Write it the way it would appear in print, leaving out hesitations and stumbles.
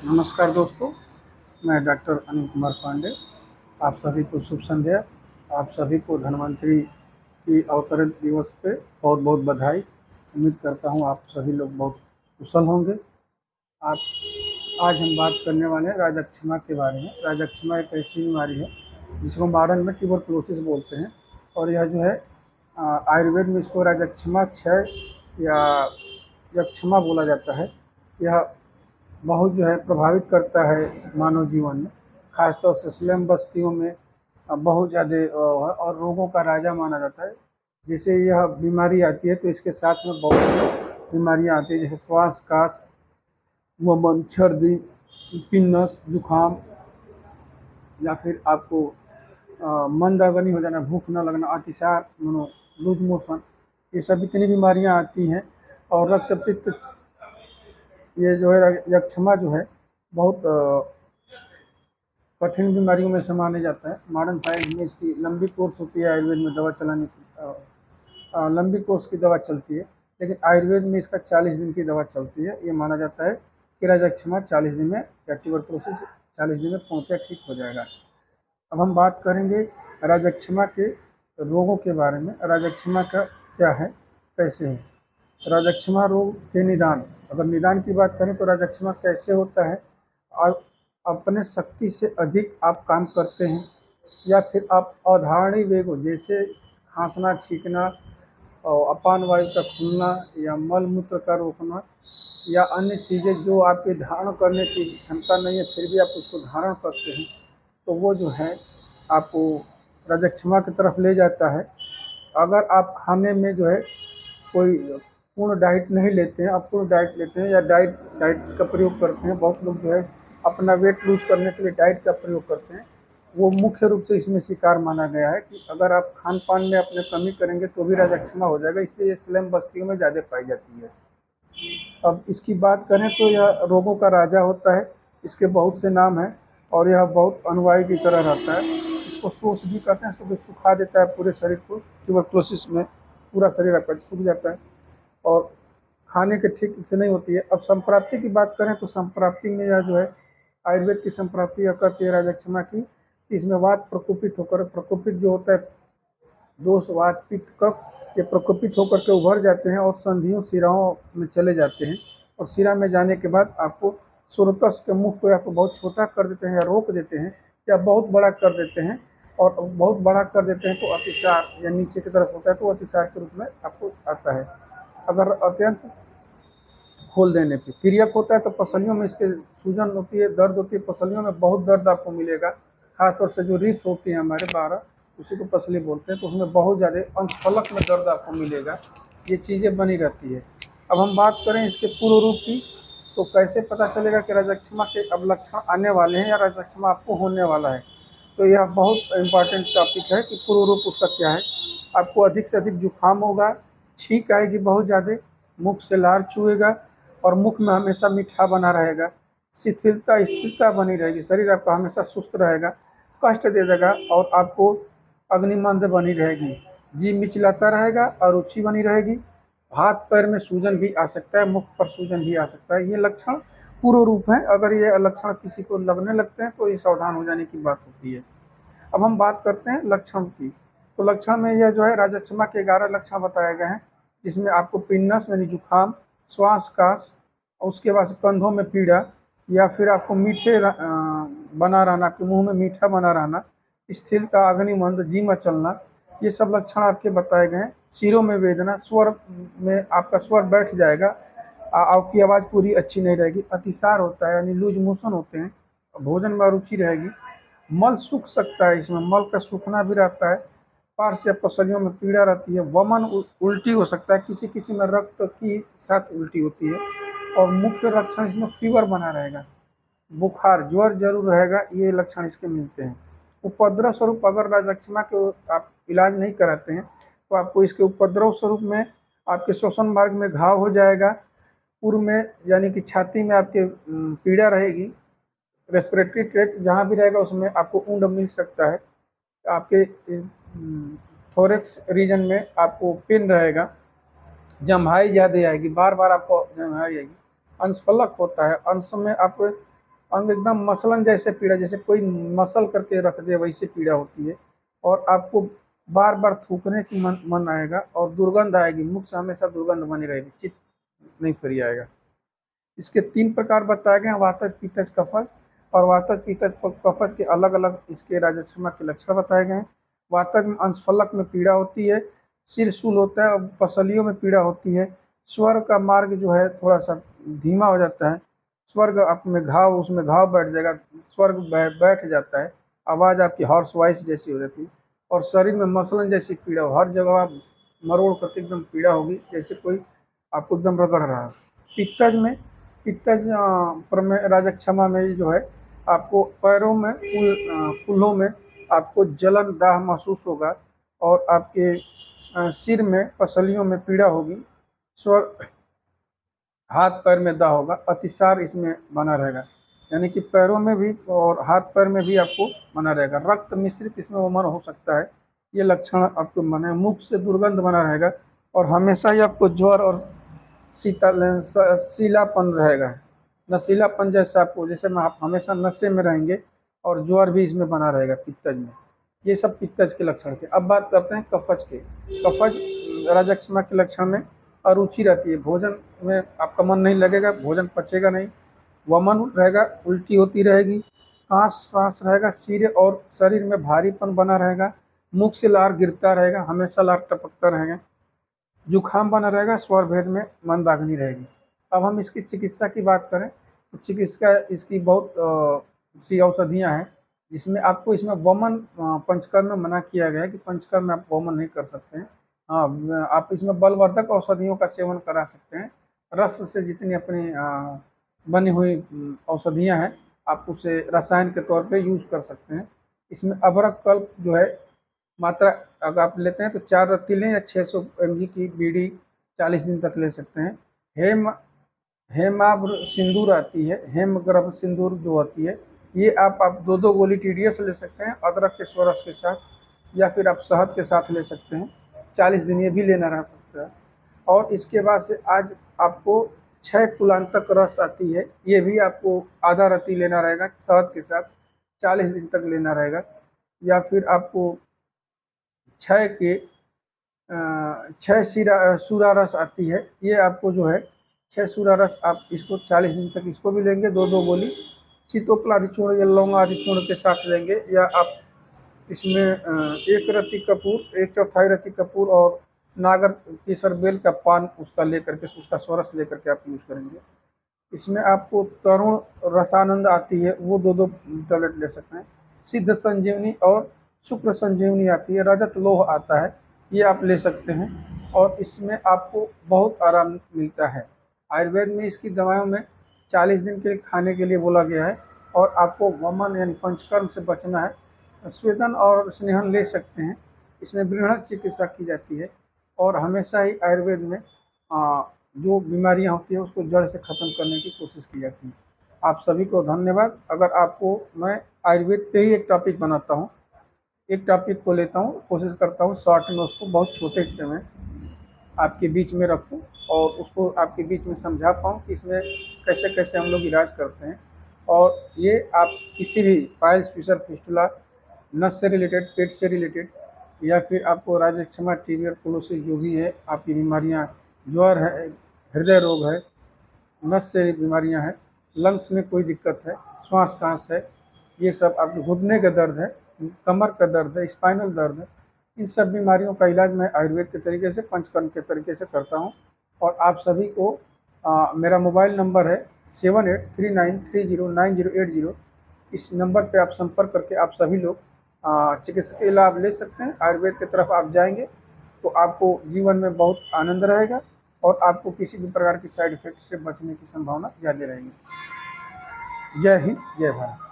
नमस्कार दोस्तों, मैं डॉक्टर अनिल कुमार पांडे। आप सभी को शुभ संध्या। आप सभी को धन्वंतरि की अवतरण दिवस पे बहुत बहुत बधाई। उम्मीद करता हूँ आप सभी लोग बहुत कुशल होंगे। आप आज हम बात करने वाले हैं राजक्षमा के बारे में। राजक्षमा एक ऐसी बीमारी है जिसको मॉडर्न में ट्यूबरकुलोसिस बोलते हैं, और यह जो है आयुर्वेद में इसको राजक्षमा क्षय या यक्षमा बोला जाता है। यह बहुत जो है प्रभावित करता है मानव जीवन में, खासतौर से स्लम बस्तियों में बहुत ज़्यादा और रोगों का राजा माना जाता है। जैसे यह बीमारी आती है तो इसके साथ में बहुत सी बीमारियाँ आती हैं, जैसे श्वास काश, वमन, सर्दी, पिन्नस, जुखाम, या फिर आपको मंदाग्नि हो जाना, भूख न लगना, अतिसार, लूज मोशन, ये सब इतनी बीमारियाँ आती हैं। और रक्तपित्त, ये जो है यक्षमा जो है बहुत कठिन बीमारियों में से माने जाता है। मॉडर्न साइंस में इसकी लंबी कोर्स होती है, आयुर्वेद में दवा चलाने की लंबी कोर्स की दवा चलती है, लेकिन आयुर्वेद में इसका 40 दिन की दवा चलती है। ये माना जाता है कि राजक्षमा 40 दिन में या ट्यूबरकुलोसिस 40 दिन में पूर्णतः ठीक हो जाएगा। अब हम बात करेंगे राजक्षमा के रोगों के बारे में। राजक्षमा का क्या है, कैसे है राजक्षमा रोग के निदान। अगर निदान की बात करें तो राजक्षमा कैसे होता है, और अपने शक्ति से अधिक आप काम करते हैं, या फिर आप अधारणी वेगों जैसे खांसना, छींकना और अपान वायु का खुलना, या मल मूत्र का रोकना, या अन्य चीज़ें जो आपके धारण करने की क्षमता नहीं है फिर भी आप उसको धारण करते हैं, तो वो जो है आपको राजक्षमा की तरफ ले जाता है। अगर आप खाने में जो है कोई पूर्ण डाइट नहीं लेते हैं, अपूर्ण डाइट लेते हैं, या डाइट डाइट का प्रयोग करते हैं, बहुत लोग जो है अपना वेट लूज करने के लिए डाइट का प्रयोग करते हैं, वो मुख्य रूप से इसमें शिकार माना गया है कि अगर आप खान पान में अपने कमी करेंगे तो भी राजक्षमा हो जाएगा। इसलिए ये स्लम बस्तियों में ज़्यादा पाई जाती है। अब इसकी बात करें तो यह रोगों का राजा होता है। इसके बहुत से नाम हैं, और यह बहुत अनुयायी की तरह रहता है। इसको शोष भी कहते हैं, सुबह सुखा देता है पूरे शरीर को। ट्यूबरकुलोसिस में पूरा शरीर आपका सूख जाता है और खाने के ठीक से नहीं होती है। अब संप्राप्ति की बात करें तो संप्राप्ति में यह जो है आयुर्वेद की संप्राप्ति यह कहती है राजक्षमा की, इसमें वात प्रकोपित होकर, प्रकोपित जो होता है दोष, वात, पित्त, कफ, ये प्रकोपित होकर के उभर जाते हैं और संधियों शिराओं में चले जाते हैं। और शिरा में जाने के बाद आपको सुरतस के मुख को या तो बहुत छोटा कर देते हैं, या रोक देते हैं, या बहुत बड़ा कर देते हैं। और बहुत बड़ा कर देते हैं तो अतिसार, या नीचे की तरफ होता है तो अतिसार के रूप में आपको आता है। अगर अत्यंत खोल देने पे तिर्यक होता है तो पसलियों में इसके सूजन होती है, दर्द होती है, पसलियों में बहुत दर्द आपको मिलेगा। खासतौर से जो रिप्स होती हैं हमारे 12, उसी को पसली बोलते हैं, तो उसमें बहुत ज़्यादा अंशफलक में दर्द आपको मिलेगा। ये चीज़ें बनी रहती है। अब हम बात करें इसके पूर्व रूप की, तो कैसे पता चलेगा कि राजक्षमा के अब लक्षण आने वाले हैं या राजक्षमा आपको होने वाला है। तो यह बहुत इम्पॉर्टेंट टॉपिक है कि पूर्व रूप उसका क्या है। आपको अधिक से अधिक जुकाम होगा, छींक आएगी बहुत ज़्यादा, मुख से लार चुएगा, और मुख में हमेशा मीठा बना रहेगा, शिथिलता स्थिरता बनी रहेगी, शरीर आपका हमेशा सुस्त रहेगा, कष्ट दे देगा, और आपको अग्निमंद बनी रहेगी, जी मिचलाता रहेगा, अरुचि बनी रहेगी, हाथ पैर में सूजन भी आ सकता है, मुख पर सूजन भी आ सकता है। ये लक्षण पूर्व रूप हैं। अगर ये लक्षण किसी को लगने लगते हैं तो ये सावधान हो जाने की बात होती है। अब हम बात करते हैं लक्षण की। तो लक्षण में यह जो है राजक्षमा के 11 लक्षण बताए गए हैं, जिसमें आपको पिन्नस यानी जुखाम, श्वास काश, उसके बाद कंधों में पीड़ा, या फिर आपको मीठे बना रहना, आपके मुंह में मीठा बना रहना, स्थिरता, अग्निमंद, जी मचलना, ये सब लक्षण आपके बताए गए हैं। सिरों में वेदना, स्वर में आपका स्वर बैठ जाएगा, आपकी आवाज़ पूरी अच्छी नहीं रहेगी, अतिसार होता है यानी लूज मोशन होते हैं, भोजन में अरुचि रहेगी, मल सूख सकता है, इसमें मल का सूखना भी रहता है, पार्श्व या पसलियों में पीड़ा रहती है, वमन उल्टी हो सकता है, किसी किसी में रक्त की साथ उल्टी होती है, और मुख्य लक्षण इसमें फीवर बना रहेगा, बुखार, ज्वर जरूर रहेगा। ये लक्षण इसके मिलते हैं। उपद्रव स्वरूप अगर राजक्षमा के आप इलाज नहीं कराते हैं तो आपको इसके उपद्रव स्वरूप में आपके श्वसन मार्ग में घाव हो जाएगा, पूर्व में यानी कि छाती में आपके पीड़ा रहेगी, रेस्पिरेटरी ट्रैक्ट जहाँ भी रहेगा उसमें आपको ऊंड मिल सकता है, आपके थोरेक्स रीजन में आपको पेन रहेगा, जम्हाई ज़्यादा आएगी, बार बार आपको जम्हाई आएगी, अंशफलक होता है, अंश में आप अंग एकदम मसलन जैसे पीड़ा, जैसे कोई मसल करके रख दे वैसे पीड़ा होती है। और आपको बार बार थूकने की मन आएगा और दुर्गंध आएगी, मुख से हमेशा दुर्गंध बनी रहेगी, चित्त नहीं फिर आएगा। इसके 3 प्रकार बताए गए हैं, वातज पित्तज कफज। और वातज पित्तज कफज के अलग अलग इसके राजक्षमा के लक्षण बताए गए हैं। वातज में अंशफलक में पीड़ा होती है, सिर शूल होता है और पसलियों में पीड़ा होती है। स्वर का मार्ग जो है थोड़ा सा धीमा हो जाता है, स्वर्ग आप में घाव, उसमें घाव बैठ जाएगा, स्वर्ग बैठ जाता है, आवाज़ आपकी हॉर्स वॉइस जैसी हो जाती है। और शरीर में मसलन जैसी पीड़ा हो, हर जगह आप मरोड़ करके एकदम पीड़ा होगी, जैसे कोई आपको एकदम रगड़ रहा है। पित्तज में, पित्तज राजक्षमा में जो है आपको पैरों में कूल्हों में आपको जलन दाह महसूस होगा और आपके सिर में पसलियों में पीड़ा होगी, स्वर हाथ पैर में दाह होगा, अतिसार इसमें बना रहेगा, यानी कि पैरों में भी और हाथ पैर में भी आपको बना रहेगा। रक्त मिश्रित इसमें वमन हो सकता है, ये लक्षण आपको बने। मुख से दुर्गंध बना रहेगा और हमेशा ही आपको ज्वर और सीलापन रहेगा, नशीलापन जैसा आपको, जैसे में आप हमेशा नशे में रहेंगे और ज्वर भी इसमें बना रहेगा पित्तज में। ये सब पित्तज के लक्षण थे। अब बात करते हैं कफज के। कफज राजक्षमा के लक्षण में अरुचि रहती है, भोजन में आपका मन नहीं लगेगा, भोजन पचेगा नहीं, वमन रहेगा, उल्टी होती रहेगी, कांस सांस रहेगा, सिर और शरीर में भारीपन बना रहेगा, मुख से लार गिरता रहेगा, हमेशा लार टपकता रहेगा, जुखाम बना रहेगा, स्वर भेद में मंदाग्नि रहेगी। अब हम इसकी चिकित्सा की बात करें तो चिकित्सा इसकी बहुत सी औषधियाँ हैं, जिसमें आपको इसमें वमन पंचकर्म में मना किया गया है कि पंचकर्म में आप वमन नहीं कर सकते हैं। हाँ, आप इसमें बलवर्धक औषधियों का सेवन करा सकते हैं। रस से जितनी अपनी बनी हुई औषधियाँ हैं, आप उसे रसायन के तौर पे यूज कर सकते हैं। इसमें अभ्रक कल्प जो है मात्रा अगर आप लेते हैं तो 4 रत्ती लें या 600 mg की बीड़ी 40 दिन तक ले सकते हैं। हेम हेमाब्र सिंदूर आती है, हेम गर्भ सिंदूर जो होती है, ये आप 2-2 गोली TDS ले सकते हैं अदरक के स्वरस के साथ, या फिर आप शहद के साथ ले सकते हैं। 40 दिन ये भी लेना रह सकता है। और इसके बाद से आज आपको 6 कुलांतक रस आती है, ये भी आपको आधा रत्ती लेना रहेगा शहद के साथ, 40 दिन तक लेना रहेगा। या फिर आपको 6 के 6 सूरा रस आती है, ये आपको जो है 6 सूरा रस आप इसको 40 दिन तक इसको भी लेंगे, 2-2 गोली सीतोपल आदि चूर्ण या लौंग आदि चूर्ण के साथ लेंगे। या आप इसमें 1 रत्ती कपूर, 1/4 रत्ती कपूर और नागर केसर बेल का पान उसका लेकर के, उसका स्वरस लेकर के आप यूज़ करेंगे। इसमें आपको तरुण रसानंद आती है, वो 2-2 टैबलेट ले सकते हैं। सिद्ध संजीवनी और शुक्र संजीवनी आती है, रजत लोह आता है, ये आप ले सकते हैं और इसमें आपको बहुत आराम मिलता है। आयुर्वेद में इसकी दवाओं में 40 दिन के खाने के लिए बोला गया है। और आपको वमन यानी पंचकर्म से बचना है, स्वेदन और स्नेहन ले सकते हैं। इसमें वृहद चिकित्सा की जाती है और हमेशा ही आयुर्वेद में जो बीमारियां होती है उसको जड़ से ख़त्म करने की कोशिश की जाती है। आप सभी को धन्यवाद। अगर आपको, मैं आयुर्वेद पे ही एक टॉपिक बनाता हूँ, एक टॉपिक को लेता हूँ, कोशिश करता हूँ शॉर्ट में उसको बहुत छोटे में आपके बीच में रखूँ और उसको आपके बीच में समझा पाऊँ कि इसमें कैसे कैसे हम लोग इलाज करते हैं। और ये आप किसी भी पाइल्स, फिशर, फिस्टुला, नस से रिलेटेड, पेट से रिलेटेड, या फिर आपको राजक्षमा, ट्यूबरकुलोसिस जो भी है आपकी बीमारियाँ, ज्वर है, हृदय रोग है, नस से बीमारियाँ हैं, लंग्स में कोई दिक्कत है, श्वास कांस है, ये सब आपके घुटने का दर्द है, कमर का दर्द है, स्पाइनल दर्द है, इन सब बीमारियों का इलाज मैं आयुर्वेद के तरीके से, पंचकर्म के तरीके से करता हूँ। और आप सभी को मेरा मोबाइल नंबर है 7839309080। इस नंबर पे आप संपर्क करके आप सभी लोग चिकित्सकीय लाभ ले सकते हैं। आयुर्वेद की तरफ आप जाएंगे तो आपको जीवन में बहुत आनंद रहेगा और आपको किसी भी प्रकार की साइड इफेक्ट से बचने की संभावना ज़्यादा रहेगी। जय हिंद, जय भारत।